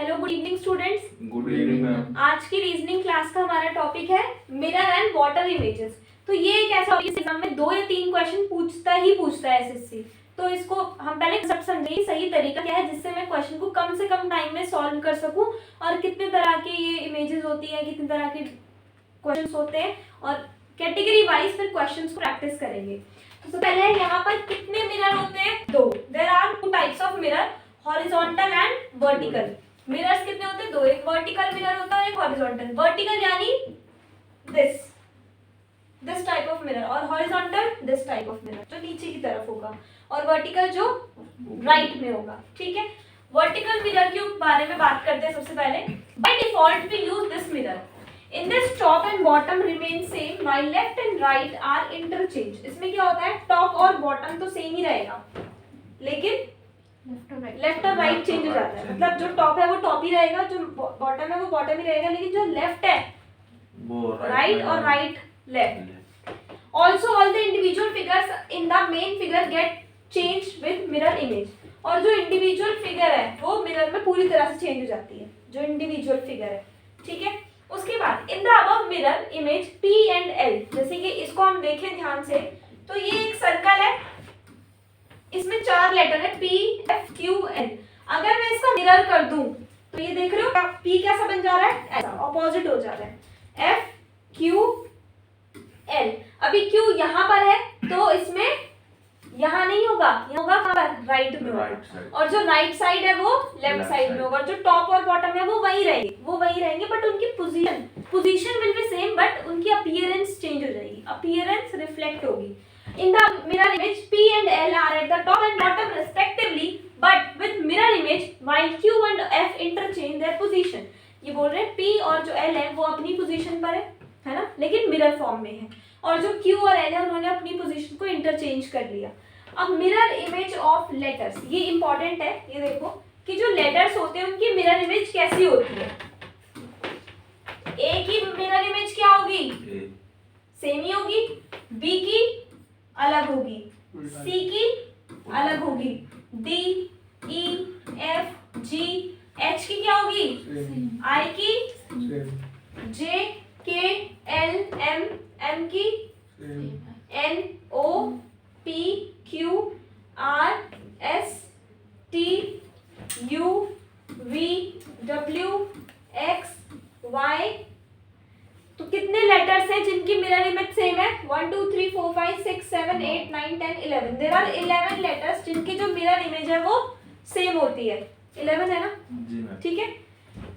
Hello good evening students. Good evening ma'am. आज की reasoning class का हमारा टॉपिक है मिरर एंड वाटर इमेजेस। तो ये एक ऐसा टॉपिक है एग्जाम में 2 या 3 क्वेश्चन पूछता है एसएससी। तो इसको हम पहले कंसेप्ट समझेंगे, सही तरीका क्या है जिससे मैं क्वेश्चन को कम से कम टाइम में सॉल्व कर सकूं, और कितने तरह के ये इमेजेस होती है, कितने तरह के क्वेश्चंस होते हैं, और कैटेगरी वाइज फिर क्वेश्चंस को प्रैक्टिस करेंगे। तो पहले यहाँ पर कितने मिरर होते हैं? 2। There are 2 types of mirror, horizontal and vertical. Mirrors कितने होते हैं? 2। एक वर्टिकल मिरर होता है, एक हॉरिजॉन्टल। वर्टिकल यानी दिस टाइप ऑफ मिरर, और horizontal this type of mirror जो नीचे की तरफ होगा, और वर्टिकल जो राइट में होगा। ठीक है, वर्टिकल मिरर के बारे में बात करते हैं। सबसे पहले by default we use this mirror in this top and bottom remain same while left and right are interchange. इसमें क्या होता है, टॉप और बॉटम तो सेम ही रहेगा, लेकिन लेफ्ट और राइट चेंज हो जाता है। मतलब जो टॉप है वो टॉप ही रहेगा, जो बॉटम है वो बॉटम ही रहेगा, लेकिन जो लेफ्ट है वो राइट और right left. Also all the individual figures in the main figure get change with mirror image. और जो इंडिविजुअल फिगर है वो मिरर में पूरी तरह से चेंज हो जाती है, जो इंडिविजुअल फिगर है। ठीक है, उसके बाद in the above mirror image P and L, जैसे कि इसको हम देखें ध्यान से, तो ये एक सर्कल है, इसमें 4 लेटर है P F Q L। अगर मैं इसका मिरर कर दूं तो ये देख रहे हो P कैसा बन जा रहा है, ऐसा ऑपोजिट हो जा रहा है, F Q L। अभी Q यहाँ पर है तो इसमें यहाँ नहीं होगा, यहाँ होगा कहाँ पर, राइट में होगा, और जो राइट साइड है वो लेफ्ट साइड में होगा, और जो टॉप और बॉटम है वो वही रहेंगे, बट उनकी position will be same, but उनकी अपीयरेंस चेंज हो जाएगी, अपीयरेंस रिफ्लेक्ट होगी। In the mirror image, P and L are at the top and bottom respectively, but with mirror image, while Q and F interchange their position। ये बोल रहे हैं P और जो L है वो अपनी पोजीशन पर है ना, लेकिन मिरर फॉर्म में है, और जो Q और L है उन्होंने अपनी पोजीशन को इंटरचेंज कर लिया। अब मिरर इमेज ऑफ लेटर्स, ये इंपॉर्टेंट है। ये देखो कि जो लेटर्स होते हैं उनकी मिरर इमेज कैसी होती है। A की मिरर इमेज क्या होगी, सेम ही होगी, B की अलग होगी, C की अलग होगी, D E F G H की क्या होगी, I की, J K L M M की, N O P Q R S T U V W X Y। तो कितने लेटर्स हैं जिनकी मिरर इमेज सेम है? 1 2 3 4 5 6 7 8 9 10 11। देयर आर 11 लेटर्स जिनकी जो मिरर इमेज है वो सेम होती है। 11 है ना जी मैम। ठीक है,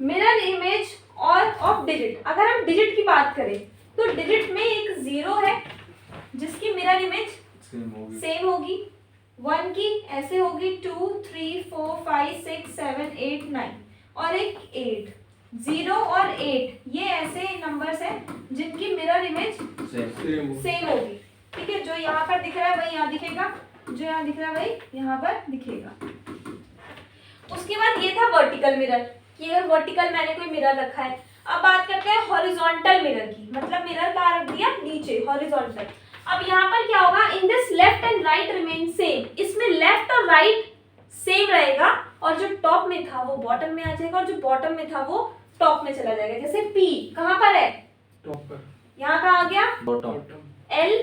मिरर इमेज और ऑफ डिजिट। अगर हम डिजिट की बात करें तो डिजिट में एक 0 है जिसकी मिरर इमेज सेम होगी, 1 की ऐसे होगी, 2 3 4 5 6 7 8 9, और एक 8। 0 और 8 ये ऐसे नंबर्स हैं जिनकी मिरर इमेज सेम होगी। ठीक है, जो यहाँ पर दिख रहा है वही यहाँ दिखेगा, जो यहाँ दिख रहा है वही यहाँ पर दिखेगा। उसके बाद ये था वर्टिकल मिरर, कि अगर वर्टिकल मैंने कोई मिरर रखा है। अब बात करते हैं हॉरिजॉन्टल मिरर की, मतलब मिरर कहाँ रख दिया, नीचे, हॉरिजॉन्टल। अब यहाँ पर क्या होगा, in this left and right remain same. इसमें लेफ्ट और राइट सेम रहेगा, और जो टॉप में था वो बॉटम में आ जाएगा, और जो बॉटम में था वो टॉप में चला जाएगा। जैसे P कहाँ पर है, टॉप पर, यहाँ कहाँ आ गया, बॉटम, L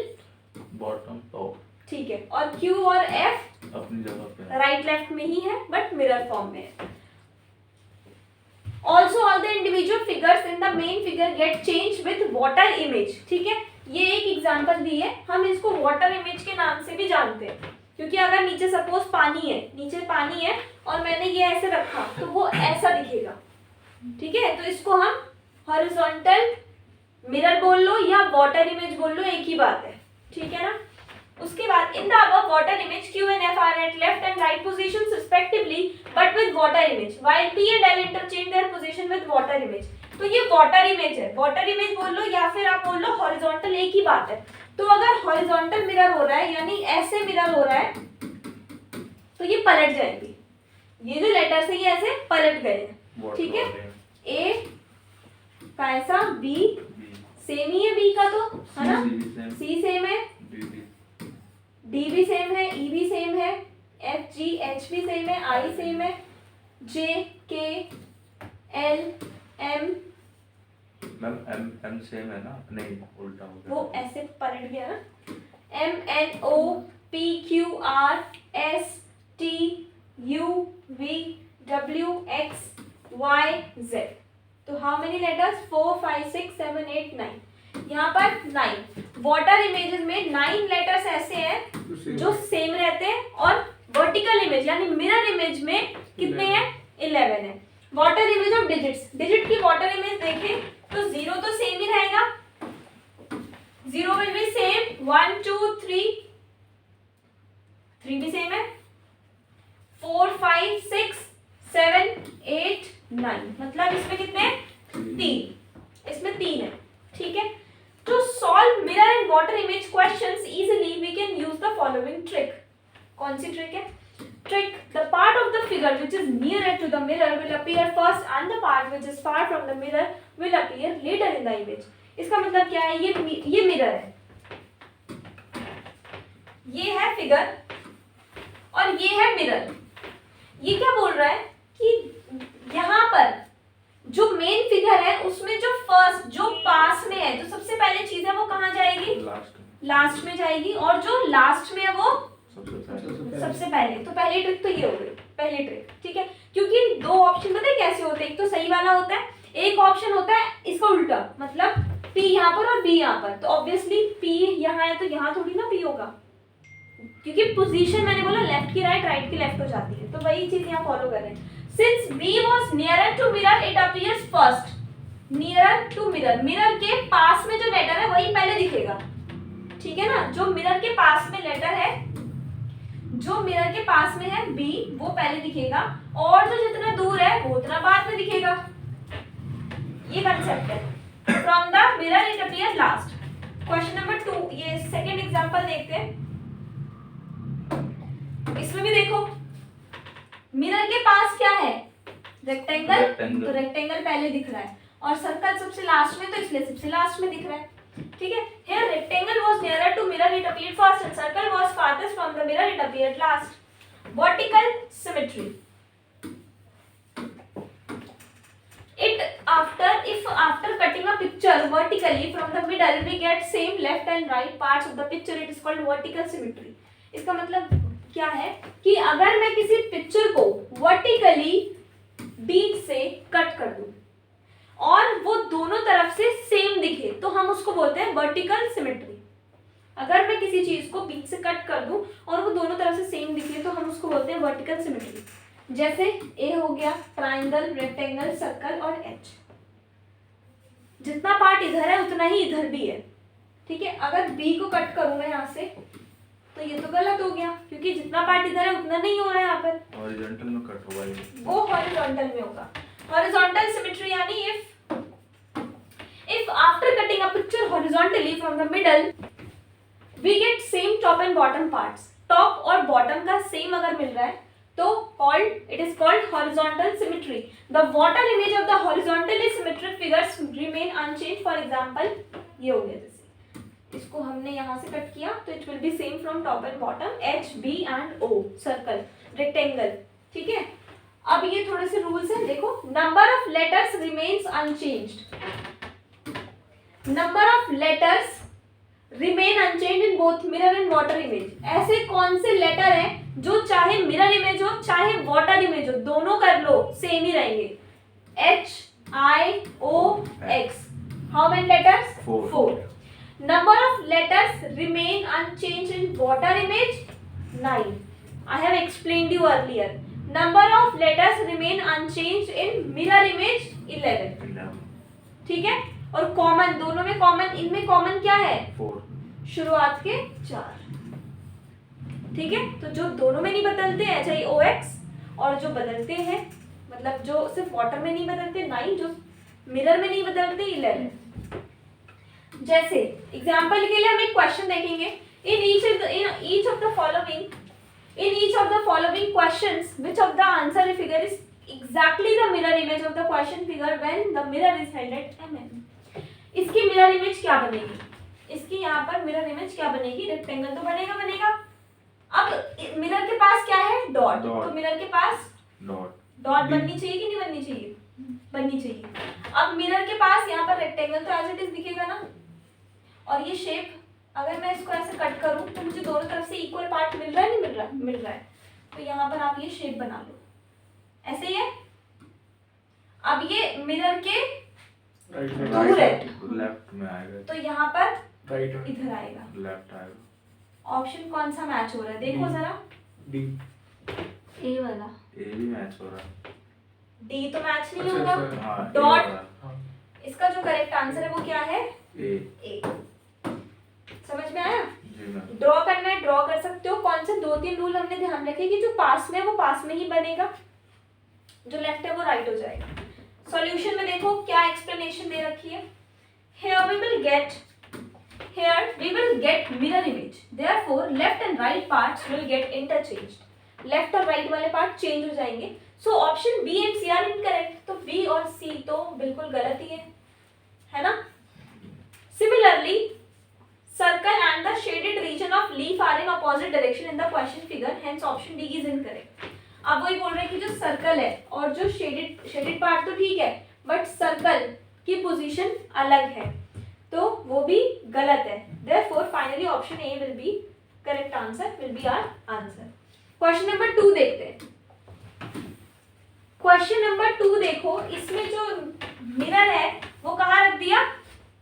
बॉटम टॉप। ठीक है, और Q और F अपनी जगह पे राइट लेफ्ट में ही है, बट मिरर फॉर्म में है। Also all the individual figures in the main figure get change with water image. ठीक है, ये एक एग्जांपल दी है, हम इसको वाटर इमेज के नाम से भी जानते हैं, क्योंकि अगर नीचे सपोज पानी है, नीचे पानी है और मैंने ये ऐसे रखा तो वो ऐसा दिखेगा। ठीक है, तो इसको हम हॉरिजॉन्टल मिरर बोल लो या वाटर इमेज बोल लो, एक ही बात है। ठीक है ना। उसके बाद in the above water image Q and F are at left and right positions respectively but with water image while P and L interchange their position with water image। तो ये वाटर इमेज है, water image बोल लो या फिर आप बोल लो horizontal, एक ही बात है। तो अगर हॉरिजॉन्टल मिरर हो रहा है यानी ऐसे मिरर हो रहा है तो ये पलट जाएंगे, ये जो लेटर्स है ये ऐसे पलट गए हैं। ठीक है, A का ऐसा, B सेम ही है, B का तो है ना, C सेम है, D भी सेम है, E भी सेम है, F G H भी सेम है, I सेम है, J K L M, ma'am M same है ना, नहीं उल्टा हो गया। वो ऐसे पलट गया ना, M N O P Q R S T U V W X Y Z। तो हाउ मेनी लेटर्स? 4 5 6 7 8 9। यहाँ पर 9। वाटर इमेजेस में 9 लेटर्स ऐसे हैं जो सेम रहते हैं, और वर्टिकल इमेज यानी मिरर इमेज में कितने हैं? 11 है। Water image of digits, digit की वाटर इमेज देखें तो 0 तो सेम ही रहेगा, 0 विल बी सेम, 1 2 3 3 भी सेम है, 4 5 6 7 8 9, मतलब इसमें कितने हैं? 3, इसमें 3 है। ठीक है, to solve mirror and water image questions easily we can use the following trick। कौन सी ट्रिक है? Trick, the part of the figure which is nearer to the mirror will appear first and the part which is far from the mirror will appear later in the image। इसका मतलब क्या है? ये mirror है, ये है figure और ये है मिरर। ये क्या बोल रहा है कि यहाँ पर जो मेन फिगर है उसमें जो फर्स्ट, जो पास में है, जो सबसे पहले चीज है वो कहाँ जाएगी? लास्ट में जाएगी, और जो लास्ट में है वो सबसे पहले। तो पहली ट्रिक तो ये हो गई, पहली ट्रिक। ठीक है, क्योंकि दो ऑप्शन पता है कैसे होते हैं? एक तो सही वाला होता है, एक ऑप्शन होता है इसका उल्टा, मतलब P यहाँ पर और B यहाँ पर। तो ऑब्वियसली P यहाँ है तो यहाँ थोड़ी ना P होगा, क्योंकि पोजीशन मैंने बोला लेफ्ट की राइट, राइट की लेफ्ट हो जाती है, तो वही चीज यहाँ फॉलो कर रहे हैं। Since B was nearer to mirror it appears first। nearer to mirror, mirror के पास में जो लेटर है वही पहले दिखेगा। ठीक है ना, जो मिरर के पास में लेटर है, जो मिरर के पास में है B, वो पहले दिखेगा, और जो जितना दूर है वो उतना बाद में दिखेगा। ये कंसेप्ट है। From the mirror it appear last. Question number 2, ये सेकंड एग्जांपल देखते हैं। इसमें भी देखो, मिरर के पास क्या है? रेक्टेंगल, तो रेक्टेंगल पहले दिख रहा है, और सर्कल सबसे लास्ट में, तो इसलिए सबसे लास्ट में दिख रहा है। ठीक है, here rectangle was nearer to mirror it appeared first and circle was farthest from the mirror it appeared last। vertical symmetry, if after cutting a picture vertically from the middle we get same left and right parts of the picture, it is called vertical symmetry। इसका मतलब क्या है कि अगर मैं किसी picture को vertically बीच से कट कर दूं और वो दोनों तरफ से सेम दिखे तो हम उसको बोलते हैं वर्टिकल सिमेट्री। अगर मैं किसी चीज को बीच से कट कर दूं और वो दोनों तरफ से सेम दिखे तो हम उसको बोलते हैं वर्टिकल सिमेट्री। जैसे ए हो गया ट्राइंगल, रेक्टेंगल, सर्कल और एच। जितना पार्ट इधर है उतना ही इधर भी है। ठीक है, अगर बी को कट करूंगा यहाँ से तो ये तो गलत हो गया, क्योंकि जितना पार्ट इधर है उतना नहीं हो रहा है यहाँ पर। हॉरिजॉन्टल में कट होगा ये, वो हॉरिजॉन्टल में होगा। हॉरिजॉन्टल सिमेट्री यानी if after cutting a picture horizontally from the middle we get same top and bottom parts, top और bottom का same अगर मिल रहा है तो it is called horizontal symmetry। the water image of the horizontally symmetric figures remain unchanged। for example ये हो गया, जैसे इसको हमने यहाँ से कट किया तो it will be same from top and bottom, H, B and O, circle, rectangle। ठीक है, अब ये थोड़े से रूल्स हैं, देखो। number of letters remains unchanged, number of letters remain unchanged in both mirror and water image। ऐसे कौन से लेटर हैं जो चाहे मिरर इमेज हो चाहे वाटर इमेज हो, दोनों कर लो सेम ही रहेंगे। H, I, O, X। how many letters? 4। number of letters remain unchanged in water image 9। I have explained you earlier। number of letters remain unchanged in mirror image 11। ठीक है, और common दोनों में common, इनमें common क्या है? 4, शुरुआत के 4। ठीक है, तो जो दोनों में नहीं बदलते हैं चाहे OX, और जो बदलते हैं मतलब जो सिर्फ वाटर में नहीं बदलते 9, जो मिरर में नहीं बदलते 11। जैसे एग्जांपल के लिए हम एक क्वेश्चन देखेंगे। In each of the following questions which of the answer figure is exactly the mirror image of the question figure when the mirror is held at mm। इसकी मिरर इमेज क्या बनेगी? इसकी यहाँ पर मिरर इमेज क्या बनेगी? Rectangle तो बनेगा। अब मिरर के पास क्या है? डॉट। तो मिरर के पास डॉट बननी चाहिए कि नहीं बननी चाहिए? बननी चाहिए। अब मिरर के पास यहाँ पर रेक्टेंगल तो एज इट इज दिखेगा ना, और ये शेप अगर मैं इसको ऐसे कट करूं तो मुझे दोनों तरफ से इक्वल पार्ट मिल रहा है, नहीं मिल रहा? मिल रहा है। तो यहाँ पर आप ये शेप बना लो, ऐसे ही है। अब ये मिरर के दूर है, लेफ्ट में आएगा, तो यहाँ पर राइट इधर आएगा। लेफ्ट आएगा। ऑप्शन कौन सा मैच हो रहा है देखो जरा। डी। ए वाला। ए भी मैच हो रहा है। डी तो मैच नहीं अच्छा, होगा। अच्छा। हाँ, A डॉट। वाला। हाँ। इसका जो करेक्ट आंसर है वो क्या है? ए। ए। समझ में आया? जी मैम। ड्रॉ करना है, ड्रॉ कर सकते हो। कौन से 2-3 रूल हमने ध्यान रखे कि जो पास में है वो पास में ही बनेगा, जो लेफ्ट है वो राइट हो जाएगा। सॉल्यूशन में देखो क्या एक्सप्लेनेशन दे रखी है। Here we will get mirror image. Therefore, left and right parts will get interchanged. Left और राइट वाले पार्ट चेंज हो जाएंगे। So option B and C are incorrect. तो बी और सी तो बिल्कुल गलत ही है ना? Similarly circle and the shaded region of leaf are in opposite direction in the question figure, hence option D is incorrect. अब वही बोल रहे हैं कि जो सर्कल है और जो शेडेड पार्ट तो ठीक है, बट सर्कल की पोजीशन अलग है, तो वो भी गलत है। Therefore finally option A will be correct answer, will be our answer. Question number 2 देखते हैं। क्वेश्चन नंबर 2 देखो, इसमें जो मिरर है वो कहाँ रख दिया?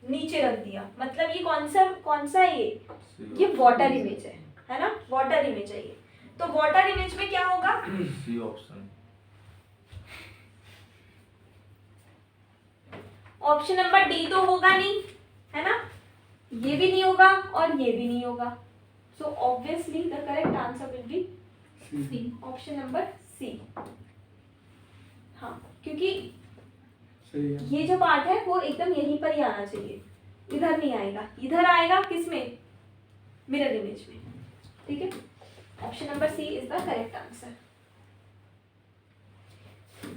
नीचे रख दिया। मतलब ये कौन सा है? ये वाटर इमेज है ना? वाटर इमेज है ये। तो वाटर इमेज में क्या होगा? C option. Option number D तो होगा नहीं, है ना? ये भी नहीं होगा और ये भी नहीं होगा। So obviously the correct answer will be C, option number C. हाँ, क्योंकि सही है। ये जो पार्ट है वो एकदम यहीं पर ही आना चाहिए, इधर नहीं आएगा। इधर आएगा किसमें? मिरर इमेज में। ठीक है, option number C is the correct answer.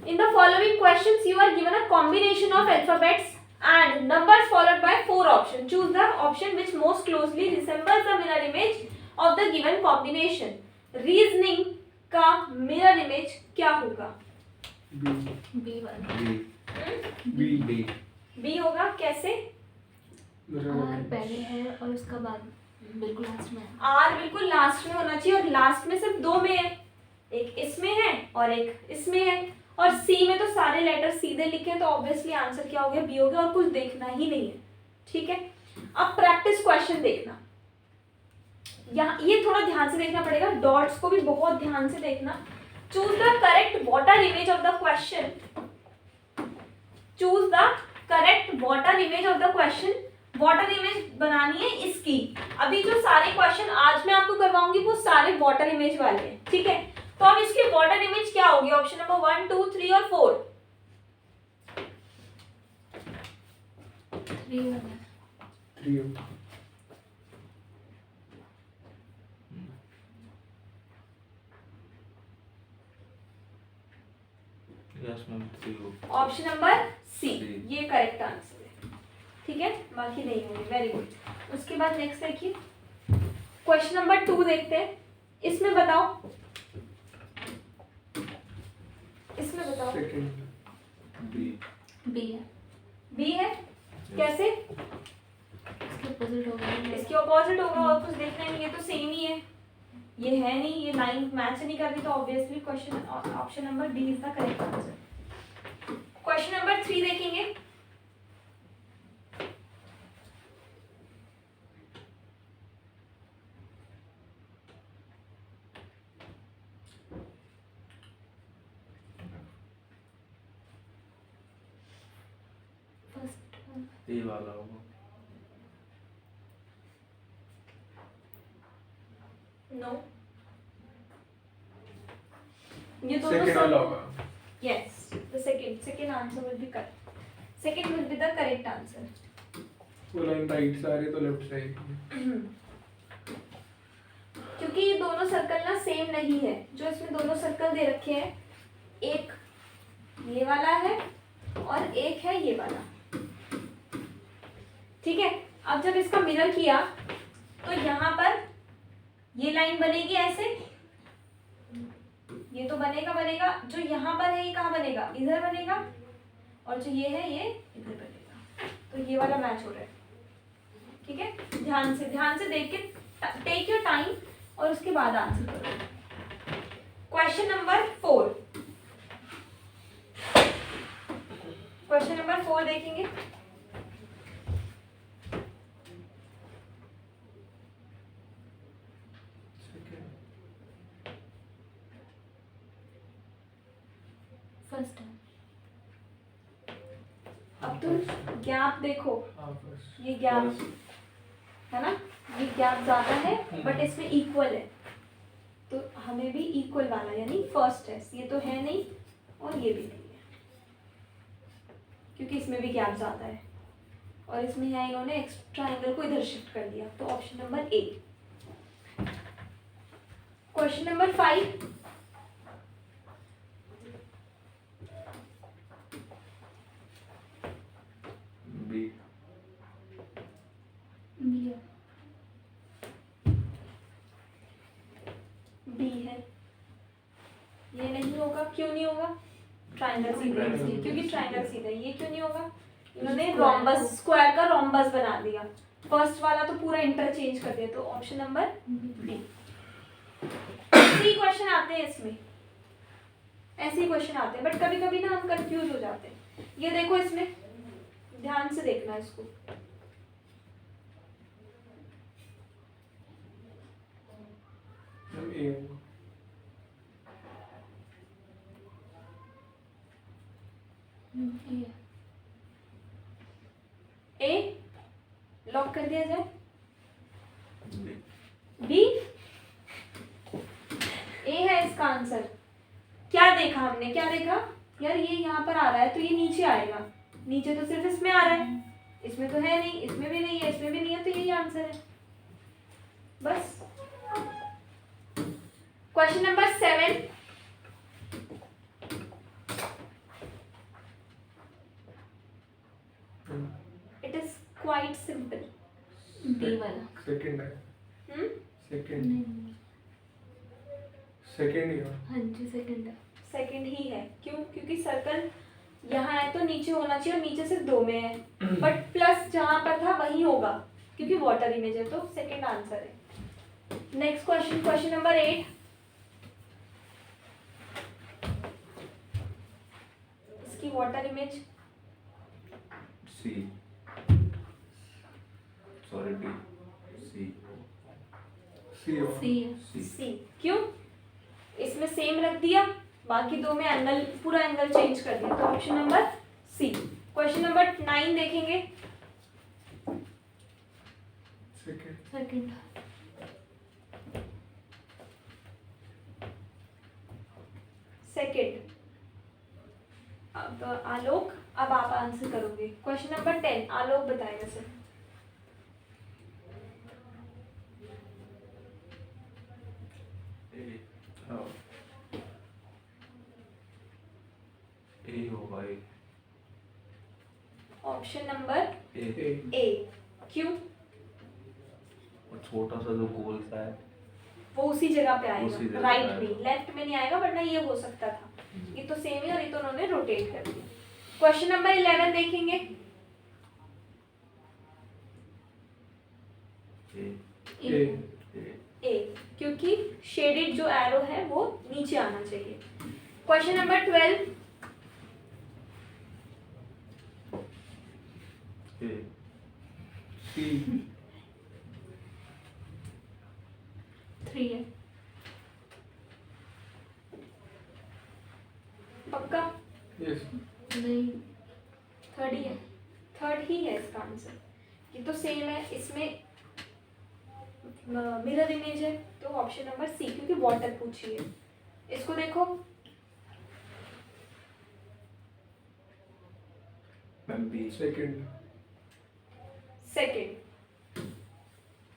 In the following questions, you are given a combination of alphabets and numbers followed by 4 options. Choose the option which most closely resembles the mirror image of the given combination. Reasoning का mirror image क्या होगा? B. B वाला। B. B. B होगा कैसे? Mirror पहले है और उसका बाद बिल्कुल लास्ट में है। R बिल्कुल लास्ट में होना चाहिए, और लास्ट में सिर्फ 2 में है, एक इसमें है और एक इसमें है। और सी में तो सारे लेटर सीधे लिखे हैं, तो ऑब्वियसली आंसर क्या हो गया? बी हो गया, और कुछ देखना ही नहीं है। ठीक है, अब प्रैक्टिस क्वेश्चन देखना। यहाँ ये थोड़ा ध्यान से देखना पड़ेगा, डॉट्स को भी बहुत ध्यान से देखना। Choose the correct water image of the question. Choose the correct water image of the question. Water image बनानी है इसकी। अभी जो सारे क्वेश्चन आज मैं आपको करवाऊंगी वो सारे वाटर इमेज वाले हैं। ठीक है, तो अब इसकी वाटर इमेज क्या होगी? ऑप्शन नंबर 1, 2, 3 और 4। 3 वाला। 3। Yes ma'am, 3। Option number C, C। ये करेक्ट आंसर है। ठीक है, बाकी नहीं होंगे। Very good. उसके बाद नेक्स्ट देखिए, क्वेश्चन नंबर 2 देखते हैं। इसमें बताओ, इसमें बताओ। सेकंड। बी। बी है। बी है कैसे? इसके अपोजिट होगा। इसके ऑपोजिट होगा, और कुछ देखना नहीं, ये तो सेम ही है। ये है नहीं, ये लाइन मैच नहीं कर रही, तो obviously question option number D is the correct answer. Question number 3 देखेंगे। फर्स्ट ए वाला होगा। नो, ये दोनों सेकंड वाला होगा। Yes, the second answer will be correct. Second will be the correct answer. वो लाइन राइट से आ रही है तो लेफ्ट से आएगी। क्योंकि ये दोनों सर्कल ना सेम नहीं है। जो इसमें दोनों सर्कल दे रखे हैं, एक ये वाला है और एक है ये वाला। ठीक है, अब जब इसका मिरर किया तो यहाँ पर ये लाइन बनेगी ऐसे, ये तो बनेगा। जो यहाँ पर है ये कहाँ बनेगा? इधर बनेगा। और जो ये है ये इधर बैठेगा, तो ये वाला मैच हो रहा है। ठीक है, ध्यान से देख के टेक योर टाइम और उसके बाद आंसर करो। क्वेश्चन नंबर 4, क्वेश्चन नंबर 4 देखेंगे। फर्स्ट है। अब तुम गैप देखो, हाँ बस ये गैप है ना, ये गैप ज्यादा है बट इसमें इक्वल है, तो हमें भी इक्वल वाला यानी फर्स्ट है। ये तो है नहीं और ये भी नहीं है, क्योंकि इसमें भी गैप ज्यादा है और इसमें यहाँ इन्होंने एक्स्ट्रा एंगल को इधर शिफ्ट कर दिया, तो option number A. Question number 5, B. B है। बी है। ये नहीं होगा, क्यों नहीं होगा? ट्रायंगल सीधा है इसलिए, क्योंकि ट्रायंगल सीधा है। ये क्यों नहीं होगा? इन्होंने रोम्बस, स्क्वायर का रोम्बस बना दिया। फर्स्ट वाला तो पूरा इंटरचेंज कर दिया, तो ऑप्शन नंबर बी। ऐसे ही क्वेश्चन आते हैं इसमें, ऐसे ही क्वेश्चन आते हैं, बट कभी कभी ना हम कंफ्यूज हो जाते हैं। ये देखो, इसमें ध्यान से देखना है इसको। मैम ए होगा। ए है। ए लॉक कर दिया जाए। बी। बी ए है इसका आंसर। क्या देखा हमने, क्या देखा यार, ये यहाँ पर आ रहा है तो ये नीचे आएगा, नीचे तो सिर्फ इसमें आ रहा है, इसमें तो है नहीं, इसमें भी नहीं है, इसमें भी नहीं है, तो यही आंसर है बस। Question number 7, it is quite simple. B वाला। सेकंड है। सेकंड नहीं। सेकंड ही है। हाँ जी सेकंड है। सेकंड ही है, क्यों? क्योंकि सर्कल यहाँ है तो नीचे होना चाहिए और नीचे सिर्फ 2 में है, बट प्लस जहां पर था वही होगा क्योंकि वाटर इमेज है, तो सेकंड आंसर है। नेक्स्ट क्वेश्चन, क्वेश्चन नंबर 8, इसकी water image C. Sorry, D. C. C होगा। सी है। सी। सी। क्यों? इसमें सेम रख दिया, बाकी 2 में एंगल, पूरा एंगल चेंज कर दिया, तो option number C. Question number 9 देखेंगे। सेकंड। सेकंड। सेकंड। अब आलोक, अब आप आंसर करोगे। क्वेश्चन नंबर 10 आलोक बताएगा सर। ए। हाँ। ए होगा, ए। Option number A. ए। ए। क्यों? और छोटा सा जो गोल सा है, वो उसी जगह पे उसी आएगा, जगह राइट पे में, आएगा। लेफ्ट में नहीं आएगा, वरना ये हो सकता था। ये तो सेम है और ये तो उन्होंने रोटेट कर दिया। क्वेश्चन नंबर 11 देखेंगे। ए। ए। ए। ए, क्योंकि शेडेड जो एरो है वो नीचे आना चाहिए। क्वेश्चन नंबर 12, ए। सी। 3 है। पक्का? यस। नहीं। थर्ड ही है, थर्ड ही है इसका आंसर। ये तो सेम है, इसमें मिरर इमेज है, तो ऑप्शन नंबर सी, क्योंकि वाटर पूछी है। इसको देखो, मैम बी। सेकंड। सेकंड।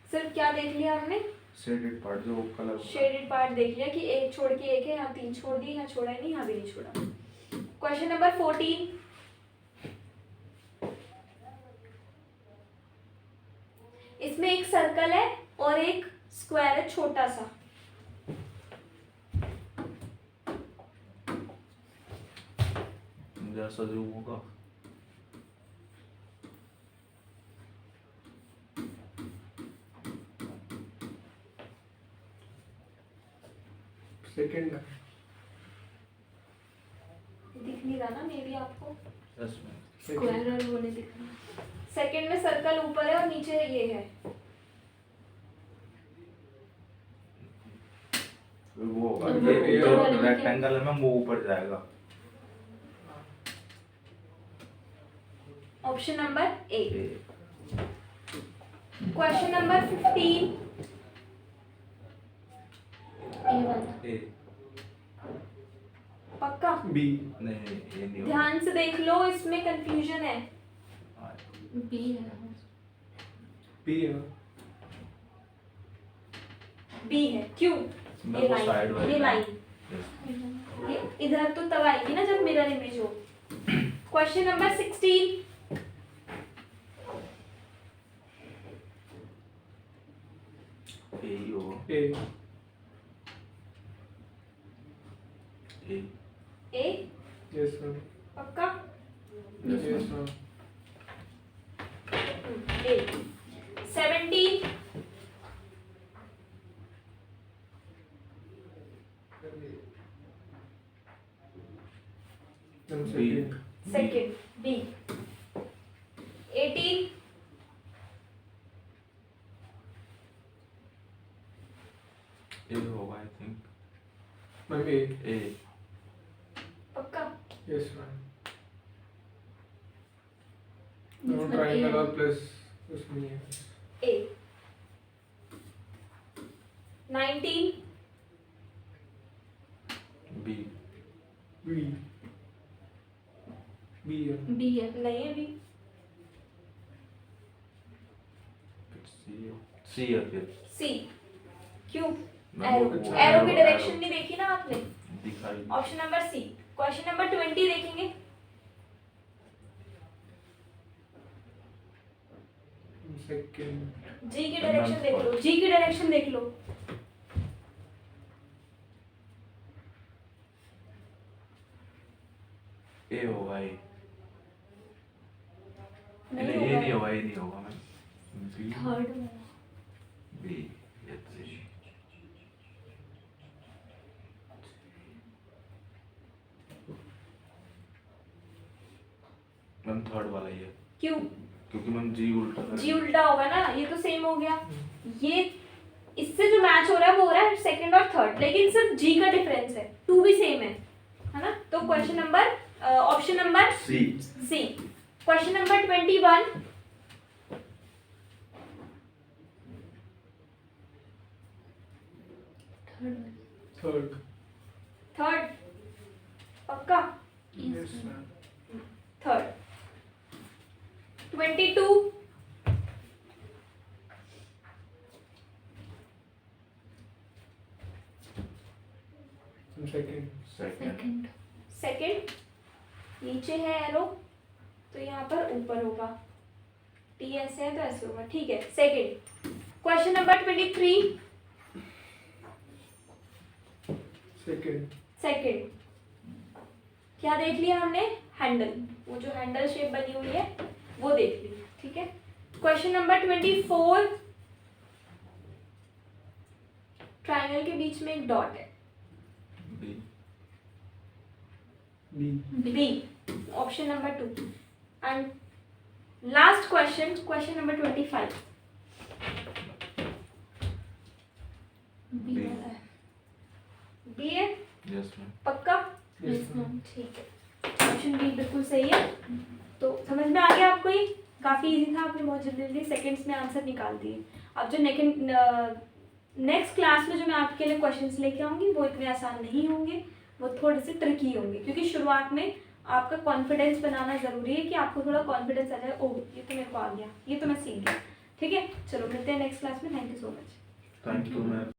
सिर्फ क्या देख लिया हमने? शेडेड पार्ट जो कलर। शेडेड पार्ट देख लिया कि एक छोड़ के एक है, यहाँ 3 छोड़ दिए, यहाँ छोड़ा ही नहीं, यहाँ भी नहीं छोड़ा। क्वेश्चन नंबर 14, इसमें एक सर्कल है और एक स्क्वायर है छोटा सा। जैसा जो होगा सेकंड है दिख नहीं रहा ना मे बी आपको? यस मैम स्क्वायर और वो नहीं दिख रहा। सेकंड में सर्कल ऊपर है और नीचे ये है। वो होगा तो ये ऊपर जो वाले में क्या? रेक्टेंगल है मैम वो ऊपर जाएगा। ऑप्शन नंबर ए। ए क्वेश्चन नंबर 15। ए वाला। ए पक्का? बी नहीं ये नहीं होगा। ध्यान से देख लो, इसमें कंफ्यूजन है। हाँ, बी है। बी है बी है, क्यों? मैं ये वो side लाइन, वाली ये लाइन, yes। ये इधर तो तब आएगी ना जब मिरर इमेज हो। Question number 16। ए ही होगा। A A A yes ma'am पक्का? Yes ma'am A. 17। Ma'am B second second B. 18। A होगा I think. Ma'am A A पक्का? यस मैम इसमें ट्रायंगल A और प्लस उसमें है ए। 19। बी बी बी है बी है। नहीं है बी। सी सी है फिर सी। क्यों? मैं एरो, वो- एरो की एरो- डायरेक्शन एरो। नहीं देखी ना आपने? दिखाई option number C. Question number 20 देखेंगे। सेकंड जी की डायरेक्शन देख लो, जी की डायरेक्शन देख लो। ए होगा ए नहीं नहीं ये होगा। नहीं होगा ये नहीं होगा मैम। बी थर्ड वाला। B let's see। Ma'am third वाला ही है क्यों? क्योंकि मैम जी उल्टा कर जी उल्टा होगा ना, ये तो सेम हो गया। ये इससे जो मैच हो रहा है वो हो रहा है सेकंड और थर्ड, लेकिन सिर्फ जी का डिफरेंस है, टू भी सेम है ना? तो question number option number C C. Question number 21। Third वाला। थर्ड थर्ड पक्का? Yes ma'am third. 22। Second second second. Second नीचे है एरो, तो यहाँ पर ऊपर होगा। टी ऐसे है तो ऐसे होगा, ठीक है। Second. Question number 23। Second second क्या देख लिया हमने? हैंडल, वो जो हैंडल शेप बनी हुई है वो देख ली, ठीक है। Question number 24। ट्रायंगल के बीच में एक डॉट है, B B B. Option number 2। And last question, question number 25। B B। वाला है। बी है यस मैम। पक्का? Yes ma'am. ठीक है, ऑप्शन बी बिल्कुल सही है। तो समझ में आ गया आपको? ये काफ़ी इजी था, आपने बहुत जल्दी सेकंड्स में आंसर निकाल दिए। अब जो नेक्स्ट क्लास में जो मैं आपके लिए क्वेश्चंस लेके आऊँगी वो इतने आसान नहीं होंगे, वो थोड़े से ट्रिकी होंगे, क्योंकि शुरुआत में आपका कॉन्फिडेंस बनाना ज़रूरी है कि आपको थोड़ा कॉन्फिडेंस आ जाए, ओह ये तो मेरे को आ गया, ये तो मैं सीख गया। ठीक है, चलो मिलते हैं नेक्स्ट क्लास में। Thank you so much. Thank you ma'am.